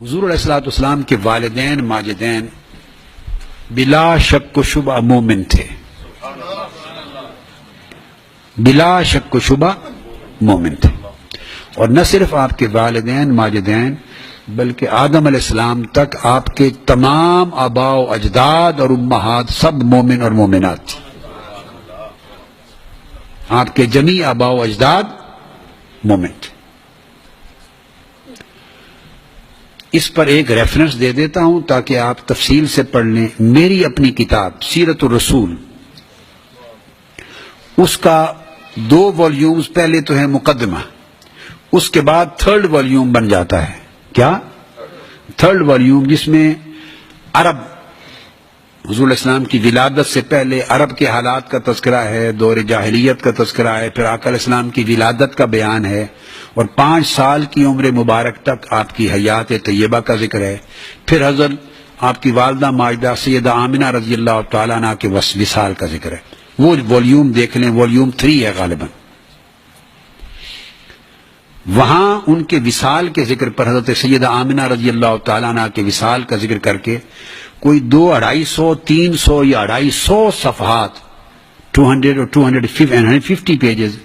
حضور علیہ الصلوۃ والسلام کے والدین ماجدین بلا شک و شبہ مومن تھے، بلا شک و شبہ مومن تھے، اور نہ صرف آپ کے والدین ماجدین بلکہ آدم علیہ السلام تک آپ کے تمام آباء و اجداد اور امہات سب مومن اور مومنات تھے۔ آپ کے جمیع آباء و اجداد مومن تھے۔ اس پر ایک ریفرنس دے دیتا ہوں تاکہ آپ تفصیل سے پڑھ لیں۔ میری اپنی کتاب سیرت الرسول، اس کا 2 والیومز، پہلے تو ہے مقدمہ، اس کے بعد 3rd والیوم بن جاتا ہے۔ کیا 3rd والیوم، جس میں عرب، حضور علیہ السلام کی ولادت سے پہلے عرب کے حالات کا تذکرہ ہے، دور جاہلیت کا تذکرہ ہے، پھر آقا علیہ السلام کی ولادت کا بیان ہے، اور 5 سال کی عمر مبارک تک آپ کی حیات طیبہ کا ذکر ہے، پھر حضرت آپ کی والدہ ماجدہ سیدہ آمنہ رضی اللہ تعالیٰ عنہ کے وصال کا ذکر ہے۔ وہ والیوم دیکھ لیں، والیوم 3 ہے غالباً۔ وہاں ان کے وصال کے ذکر پر حضرت سیدہ آمنہ رضی اللہ تعالیٰ عنہ کے وصال کا ذکر کر کے کوئی 200، 250، 300 یا 250 صفحات، 200 اور 250 pages,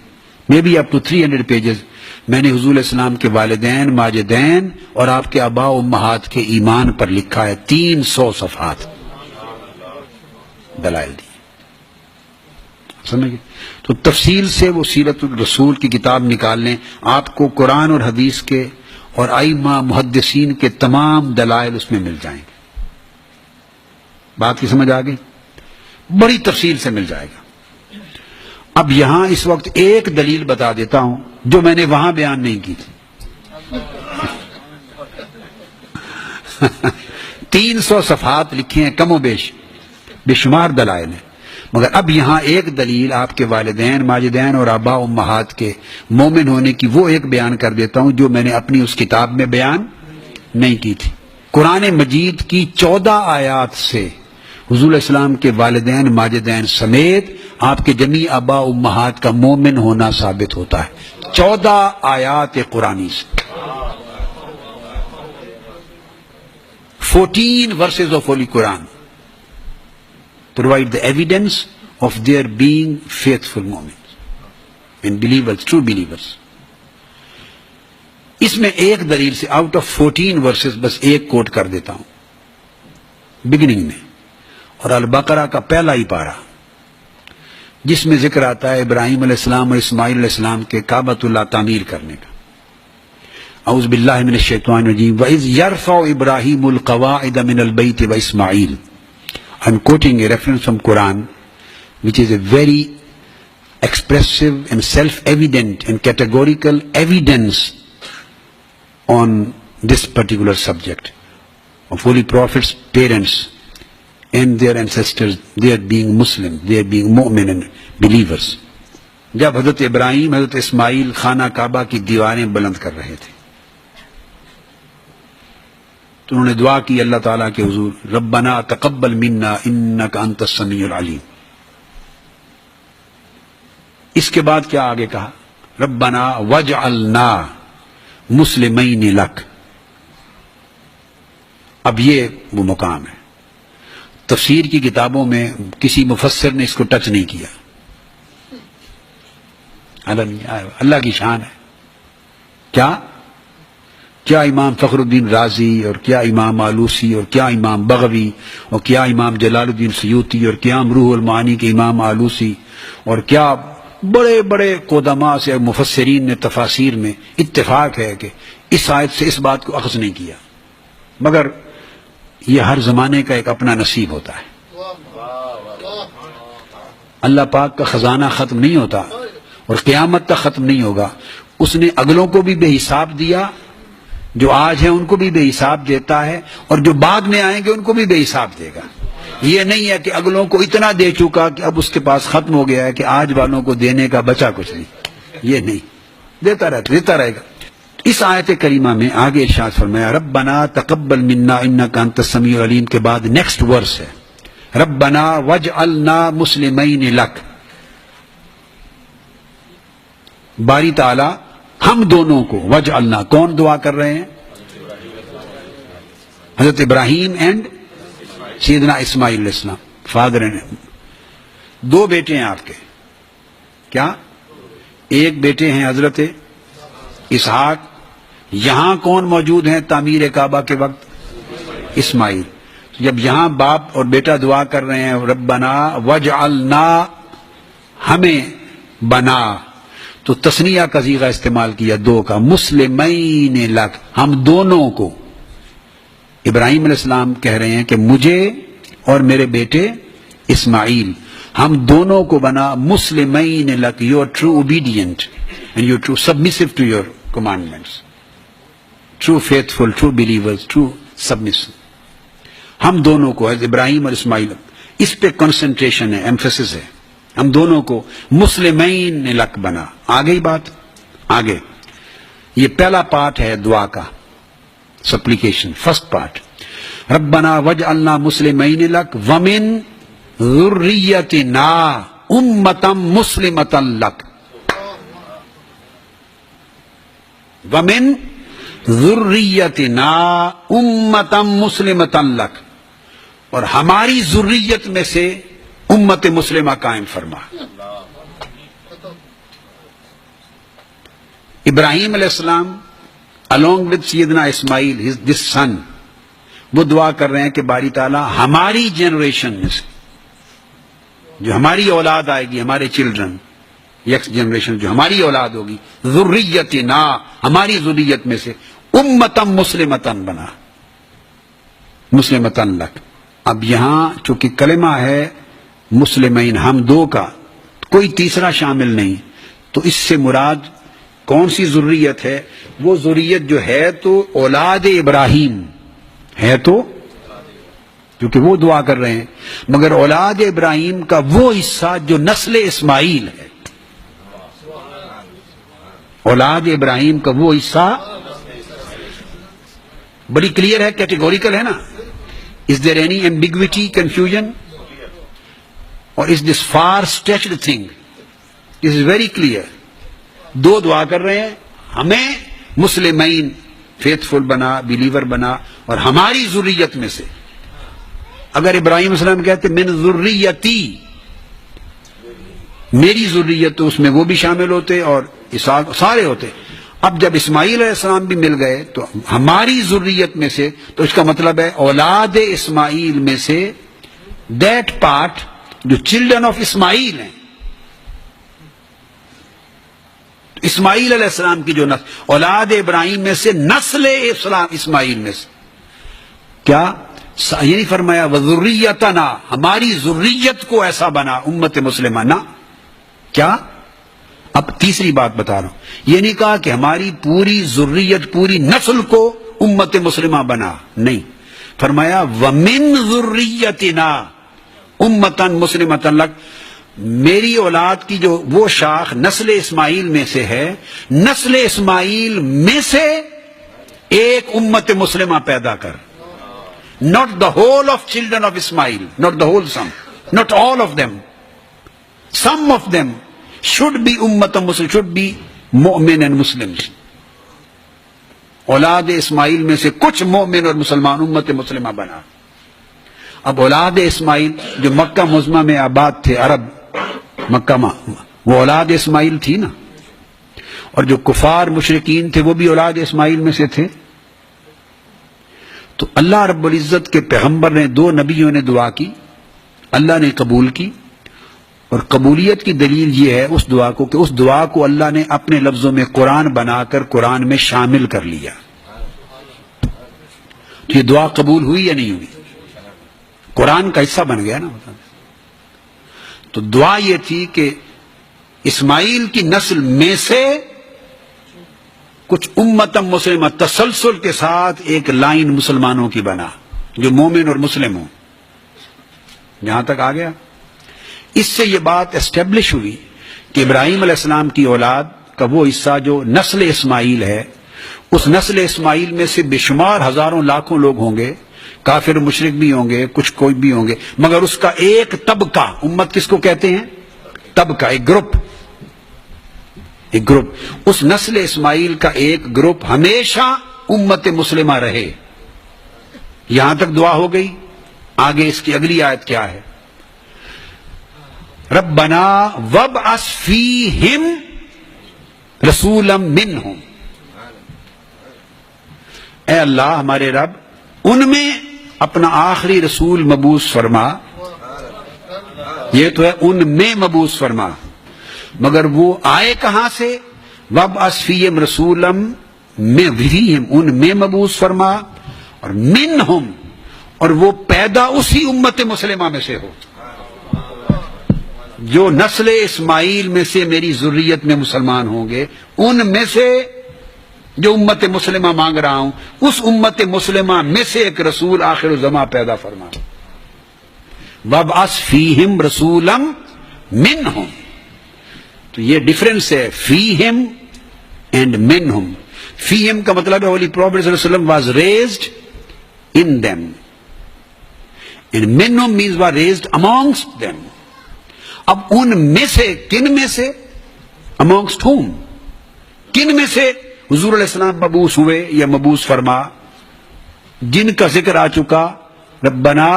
may be up to 300 pages, میں نے حضور علیہ السلام کے والدین ماجدین اور آپ کے آباء و امہات کے ایمان پر لکھا ہے۔ 300 صفحات دلائل دی، سمجھ گئے؟ تو تفصیل سے وہ سیرت الرسول کی کتاب نکال لیں، آپ کو قرآن اور حدیث کے اور ائمہ محدثین کے تمام دلائل اس میں مل جائیں گے۔ بات کی سمجھ آ گئی؟ بڑی تفصیل سے مل جائے گا۔ اب یہاں اس وقت ایک دلیل بتا دیتا ہوں جو میں نے وہاں بیان نہیں کی تھی۔ 300 صفحات لکھی ہیں، کم و بیش، بے شمار دلائل ہیں، مگر اب یہاں ایک دلیل آپ کے والدین ماجدین اور آباء و امہات کے مومن ہونے کی وہ ایک بیان کر دیتا ہوں جو میں نے اپنی اس کتاب میں بیان نہیں کی تھی۔ قرآن مجید کی 14 آیات سے حضور علیہ السلام کے والدین ماجدین سمیت آپ کے جمیع آباء و امہات کا مومن ہونا ثابت ہوتا ہے۔ 14 آیات قرآنی سے، 14 verses of Holy Quran provide the evidence of their being faithful moments and believers, true believers۔ اس میں ایک دلیل سے آؤٹ آف 14 verses بس ایک کوٹ کر دیتا ہوں بگننگ میں، اور البقرہ کا پہلا ہی پارہ، جس میں ذکر آتا ہے ابراہیم علیہ السلام اور اسماعیل علیہ السلام کے کعبۃ اللہ تعمیر کرنے کا۔ اعوذ باللہ من الشیطان الرجیم، وَإِذْ يَرْفَعُ إِبْرَاهِيمُ الْقَوَاعِدَ مِنَ الْبَيْتِ وَإِسْمَاعِيلُ۔ I'm quoting a reference from Quran, which is a very expressive and self-evident and categorical evidence on this particular subject of Holy Prophet's parents and their ancestors, they are being Muslim, they are being mu'min and believers۔ جب حضرت ابراہیم حضرت اسماعیل خانہ کعبہ کی دیواریں بلند کر رہے تھے تو انہوں نے دعا کی اللہ تعالیٰ کے حضور، ربنا تقبل منا انک انت السمیع العلیم۔ اس کے بعد کیا آگے کہا؟ ربنا واجعلنا مسلمین لک۔ اب یہ وہ مقام ہے، تفسیر کی کتابوں میں کسی مفسر نے اس کو ٹچ نہیں کیا، اللہ کی شان ہے۔ کیا امام فخر الدین رازی اور کیا امام آلوسی اور کیا امام بغوی اور کیا امام جلال الدین سیوطی اور کیا روح المعانی کے امام آلوسی اور کیا بڑے بڑے قدماء سے مفسرین نے تفاسیر میں اتفاق ہے کہ اس آیت سے اس بات کو اخذ نہیں کیا، مگر یہ ہر زمانے کا ایک اپنا نصیب ہوتا ہے۔ اللہ پاک کا خزانہ ختم نہیں ہوتا اور قیامت تک ختم نہیں ہوگا۔ اس نے اگلوں کو بھی بے حساب دیا، جو آج ہیں ان کو بھی بے حساب دیتا ہے، اور جو بعد میں آئیں گے ان کو بھی بے حساب دے گا۔ یہ نہیں ہے کہ اگلوں کو اتنا دے چکا کہ اب اس کے پاس ختم ہو گیا ہے کہ آج والوں کو دینے کا بچا کچھ نہیں، یہ نہیں، دیتا رہے گا۔ اس آیت کریمہ میں آگے ارشاد فرمایا ربنا تقبل منا انک انت السمیع العلیم کے بعد نیکسٹ ورس ہے ربنا واجعلنا مسلمین لک۔ باری تعالی ہم دونوں کو، وجعلنا، کون دعا کر رہے ہیں؟ حضرت ابراہیم اینڈ سیدنا اسماعیل علیہ السلام، فادر اینڈ. دو بیٹے ہیں آپ کے. کیا؟ ایک بیٹے ہیں حضرت اسحاق. یہاں کون موجود ہیں تعمیر کعبہ کے وقت؟ اسماعیل. جب یہاں باپ اور بیٹا دعا کر رہے ہیں ربنا وجعلنا، ہمیں بنا، تو تثنیہ کا صیغہ استعمال کیا دو کا، مسلمین لک، ہم دونوں کو. ابراہیم علیہ السلام کہہ رہے ہیں کہ مجھے اور میرے بیٹے اسماعیل، ہم دونوں کو بنا مسلمین لک. You are true obedient and you true submissive to your commandments, true faithful, true believers, true submissive. ہم دونوں کو، حضرت ابراہیم اور اسماعیل، اس پہ کنسنٹریشن ہے، ایمفیسس ہے. ہم دونوں کو مسلمین لک بنا. آگے ہی بات آگے. یہ پہلا پارٹ ہے دعا کا، سپلیکیشن، فرسٹ پارٹ. ربنا وجعلنا مسلمین لک ومن ذریتنا امتا مسلمتا لک، ومن ذریتنا امتا مسلمتا لک، اور ہماری ذریت میں سے امت مسلمہ قائم فرما. ابراہیم علیہ السلام along with سیدنا اسماعیل this son، وہ دعا کر رہے ہیں کہ باری تعالیٰ ہماری جنریشن میں سے، جو ہماری اولاد آئے گی، ہمارے چلڈرن، یکس جنریشن جو ہماری اولاد ہوگی، ذریتنا، ہماری ذریت میں سے امتم مسلمتن بنا، مسلمتن لک. اب یہاں چونکہ کلمہ ہے مسلمین، ہم دو کا، کوئی تیسرا شامل نہیں، تو اس سے مراد کون سی ذریت ہے؟ وہ ذریت جو ہے تو اولاد ابراہیم ہے، تو کیونکہ وہ دعا کر رہے ہیں، مگر اولاد ابراہیم کا وہ حصہ جو نسل اسماعیل ہے، اولاد ابراہیم کا وہ حصہ بڑی کلیئر ہے، کیٹیگوریکل ہے نا. Is there any ambiguity, confusion? Or is this far-stretched thing? This is very clear. دو دعا کر رہے ہیں، ہمیں مسلمین فیتھفل بنا، بلیور بنا، اور ہماری ذریت میں سے. اگر ابراہیم علیہ السلام کہتے من ذریتی، میری ذریت، تو اس میں وہ بھی شامل ہوتے اور اسحاق سارے ہوتے. اب جب اسماعیل علیہ السلام بھی مل گئے تو ہماری ذریت میں سے، تو اس کا مطلب ہے اولاد اسماعیل میں سے دیٹ پارٹ جو چلڈرن آف اسماعیل ہیں، اسماعیل علیہ السلام کی جو نسل، اولاد ابراہیم میں سے نسل اسماعیل میں سے. کیا یہ نہیں فرمایا وذریتنا، ہماری ذریت کو ایسا بنا امت مسلمہ؟ نہ. کیا؟ اب تیسری بات بتا رہا ہوں، یہ نہیں کہا کہ ہماری پوری ذریت، پوری نسل کو امت مسلمہ بنا، نہیں. فرمایا ومن ذریتنا امتن مسلمتن لک، میری اولاد کی جو وہ شاخ نسل اسماعیل میں سے ہے، نسل اسماعیل میں سے ایک امت مسلمہ پیدا کر. not the whole of children of Ismail, not the whole sum, not all of them. Some of them should be ummatan muslim, should be mu'min and Muslims. اولاد اسماعیل میں سے کچھ مومن اور مسلمان امت مسلمہ بنا. اب اولاد اسماعیل جو مکہ معظمہ میں آباد تھے، عرب مکہ میں، وہ اولاد اسماعیل تھی نا، اور جو کفار مشرکین تھے وہ بھی اولاد اسماعیل میں سے تھے. تو اللہ رب العزت کے پیغمبر نے، دو نبیوں نے دعا کی، اللہ نے قبول کی. اور قبولیت کی دلیل یہ ہے اس دعا کو کہ اس دعا کو اللہ نے اپنے لفظوں میں قرآن بنا کر قرآن میں شامل کر لیا. تو یہ دعا قبول ہوئی یا نہیں ہوئی؟ قرآن کا حصہ بن گیا نا. تو دعا یہ تھی کہ اسماعیل کی نسل میں سے کچھ امتم مسلمہ تسلسل کے ساتھ ایک لائن مسلمانوں کی بنا جو مومن اور مسلم ہوں. یہاں تک آ گیا. اس سے یہ بات اسٹیبلش ہوئی کہ ابراہیم علیہ السلام کی اولاد کا وہ حصہ جو نسل اسماعیل ہے، اس نسل اسماعیل میں سے بے شمار ہزاروں لاکھوں لوگ ہوں گے، کافر مشرک بھی ہوں گے، کچھ کوئی بھی ہوں گے، مگر اس کا ایک طبقہ، امت کس کو کہتے ہیں؟ طبقہ، ایک گروپ، ایک گروپ، اس نسل اسماعیل کا ایک گروپ ہمیشہ امت مسلمہ رہے. یہاں تک دعا ہو گئی. آگے اس کی اگلی آیت کیا ہے؟ ربنا وابعث فیہم رسولا منہم. اے اللہ ہمارے رب ان میں اپنا آخری رسول مبعوث فرما. یہ تو ہے ان میں مبعوث فرما، مگر وہ آئے کہاں سے؟ وابعث فیہم رسولا فیہم ان میں مبعوث فرما، اور منہم اور وہ پیدا اسی امت مسلمہ میں سے ہو جو نسل اسماعیل میں سے میری ذریت میں مسلمان ہوں گے. ان میں سے جو امت مسلمہ مانگ رہا ہوں، اس امت مسلمہ میں سے ایک رسول آخر الزمان پیدا فرما. وابعث فیہم رسولا منہم. تو یہ ڈفرنس ہے فیہم اینڈ منہم. فیہم کا مطلب ہے ہولی پروفیٹ صلی اللہ علیہ وسلم was raised in them and minhum means was raised amongst them. اب ان میں سے کن میں سے؟ amongst whom؟ کن میں سے حضور علیہ السلام مبعوث ہوئے یا مبعوث فرما؟ جن کا ذکر آ چکا، ربنا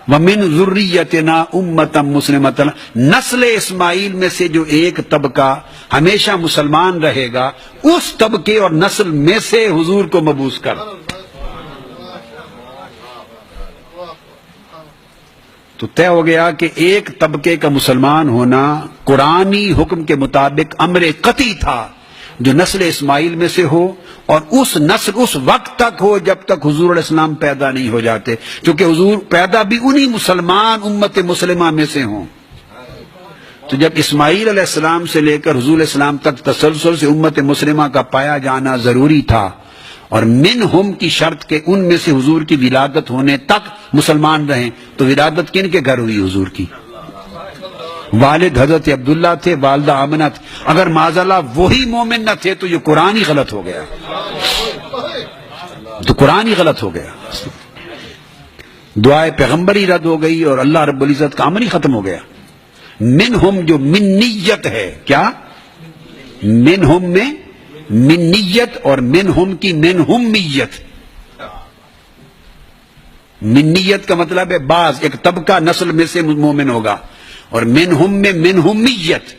ومن ذریتنا امتا مسلمتا. نسل اسماعیل میں سے جو ایک طبقہ ہمیشہ مسلمان رہے گا، اس طبقے اور نسل میں سے حضور کو مبعوث کر. تو طے ہو گیا کہ ایک طبقے کا مسلمان ہونا قرآنی حکم کے مطابق امر قطعی تھا، جو نسل اسماعیل میں سے ہو، اور اس نسل اس وقت تک ہو جب تک حضور علیہ السلام پیدا نہیں ہو جاتے، کیونکہ حضور پیدا بھی انہی مسلمان امت مسلمہ میں سے ہوں. تو جب اسماعیل علیہ السلام سے لے کر حضور علیہ السلام تک تسلسل سے امت مسلمہ کا پایا جانا ضروری تھا، اور منہم کی شرط کہ ان میں سے حضور کی ولادت ہونے تک مسلمان رہیں. تو ولادت کن کے گھر ہوئی حضور کی؟ والد حضرت عبداللہ تھے، والدہ آمنہ تھی. اگر معاذ اللہ وہی مومن نہ تھے تو یہ قرآن ہی غلط ہو گیا، تو قرآن ہی غلط ہو گیا. دعائے پیغمبر ہی رد ہو گئی اور اللہ رب العزت کا امر ہی ختم ہو گیا. منہم جو منیت ہے، کیا منہم میں منیت اور منہم کی منہمیت. منیت کا مطلب ہے بعض ایک طبقہ نسل میں سے مومن ہوگا، اور منہم میں منہمیت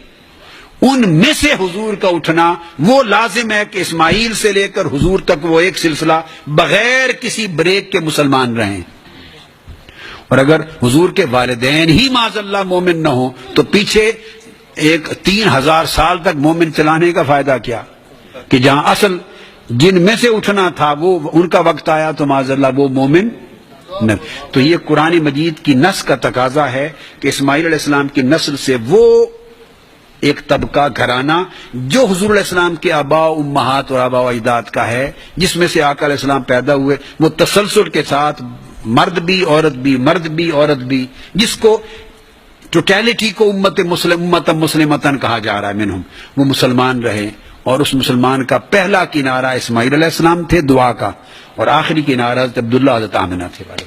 ان میں سے حضور کا اٹھنا. وہ لازم ہے کہ اسماعیل سے لے کر حضور تک وہ ایک سلسلہ بغیر کسی بریک کے مسلمان رہیں. اور اگر حضور کے والدین ہی معاذ اللہ مومن نہ ہو تو پیچھے ایک 3000 سال تک مومن چلانے کا فائدہ کیا؟ کہ جہاں اصل جن میں سے اٹھنا تھا وہ ان کا وقت آیا تو معاذ اللہ وہ مومن نہ. تو یہ قرآن مجید کی نص کا تقاضا ہے کہ اسماعیل علیہ السلام کی نسل سے وہ ایک طبقہ گھرانہ جو حضور علیہ السلام کے آباء و امہات اور آباء و اجداد کا ہے، جس میں سے آقا علیہ السلام پیدا ہوئے، وہ تسلسل کے ساتھ مرد بھی عورت بھی، مرد بھی عورت بھی، جس کو ٹوٹیلٹی کو امت مسلمتن کہا جا رہا ہے، منہم وہ مسلمان رہے. اور اس مسلمان کا پہلا کنارہ اسماعیل علیہ السلام تھے دعا کا، اور آخری کنارہ حضرت عبداللہ حضرت آمنہ تھے والے.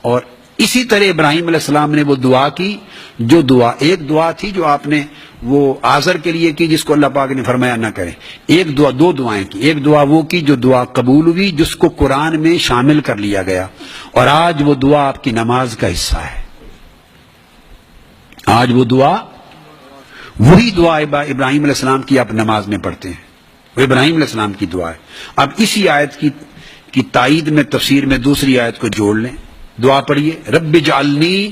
اور اسی طرح ابراہیم علیہ السلام نے وہ دعا کی، جو دعا ایک دعا تھی جو آپ نے وہ آزر کے لیے کی، جس کو اللہ پاک نے فرمایا نہ کرے. ایک دعا، دو دعائیں کی. ایک دعا وہ کی جو دعا قبول ہوئی، جس کو قرآن میں شامل کر لیا گیا، اور آج وہ دعا آپ کی نماز کا حصہ ہے. آج وہ دعا، وہی دعا ابراہیم علیہ السلام کی آپ نماز میں پڑھتے ہیں، وہ ابراہیم علیہ السلام کی دعا ہے. اب اسی آیت کی تائید میں تفسیر میں دوسری آیت کو جوڑ لیں. دعا پڑھیے، رب اجعلنی،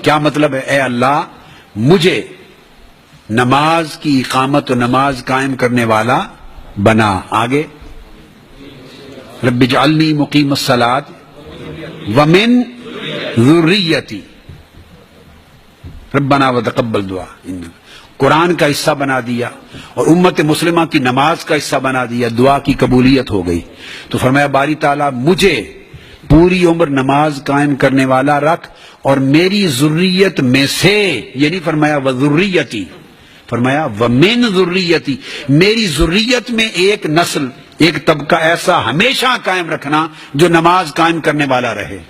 کیا مطلب ہے؟ اے اللہ مجھے نماز کی اقامت و نماز قائم کرنے والا بنا. آگے رب اجعلنی مقیم الصلاۃ ومن ذریتی ربنا وتقبل دعا. قرآن کا حصہ بنا دیا اور امت مسلمہ کی نماز کا حصہ بنا دیا، دعا کی قبولیت ہو گئی. تو فرمایا باری تعالیٰ مجھے پوری عمر نماز قائم کرنے والا رکھ، اور میری ذریت میں سے، یہ نہیں فرمایا وذریتی، فرمایا ومن ذریتی، میری ذریت میں ایک نسل، ایک طبقہ ایسا ہمیشہ قائم رکھنا جو نماز قائم کرنے والا رہے.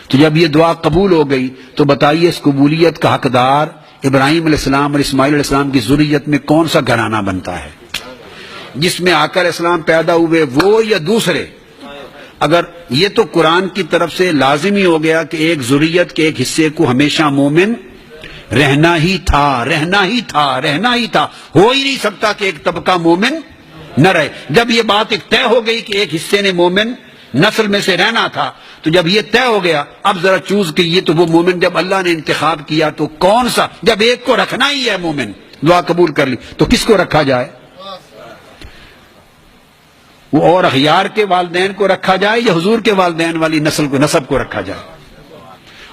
تو جب یہ دعا قبول ہو گئی تو بتائیے اس قبولیت کا حقدار ابراہیم علیہ السلام اور اسماعیل علیہ السلام کی ذریت میں کون سا گھرانہ بنتا ہے؟ جس میں آقا علیہ السلام پیدا ہوئے وہ یا دوسرے؟ اگر یہ تو قرآن کی طرف سے لازمی ہو گیا کہ ایک ذریت کے ایک حصے کو ہمیشہ مومن رہنا ہی تھا، رہنا ہی تھا، رہنا ہی تھا، ہو ہی نہیں سکتا کہ ایک طبقہ مومن نہ رہے۔ جب یہ بات ایک طے ہو گئی کہ ایک حصے نے مومن نسل میں سے رہنا تھا، تو جب یہ طے ہو گیا اب ذرا چوز کیجیے، تو وہ مومن جب اللہ نے انتخاب کیا تو کون سا؟ جب ایک کو رکھنا ہی ہے مومن، دعا قبول کر لی، تو کس کو رکھا جائے؟ وہ اور اخیار کے والدین کو رکھا جائے یا حضور کے والدین والی نسل کو، نسب کو رکھا جائے؟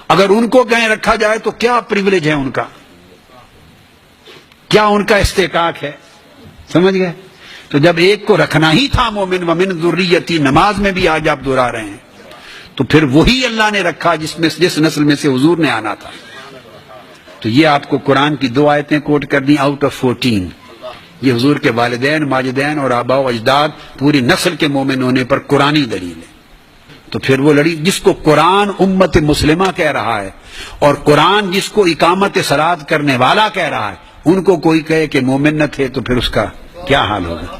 اگر ان کو کہیں رکھا جائے تو کیا پریویلیج ہے ان کا، کیا ان کا استحقاق ہے؟ سمجھ گئے؟ تو جب ایک کو رکھنا ہی تھا مومن، ومن ذریتی، نماز میں بھی آج آپ دہرا رہے ہیں، تو پھر وہی اللہ نے رکھا جس نسل میں سے حضور نے آنا تھا۔ تو یہ آپ کو قرآن کی 2 آیتیں کوٹ کر دیں آؤٹ آف 14، یہ حضور کے والدین، ماجدین اور آباء و اجداد پوری نسل کے مومن ہونے پر قرآنی دلیل ہے۔ تو پھر وہ لڑی جس کو قرآن امت مسلمہ کہہ رہا ہے، اور قرآن جس کو اقامت صلاۃ کرنے والا کہہ رہا ہے، ان کو کوئی کہے کہ مومن نہ تھے، تو پھر اس کا کیا حال ہوگا؟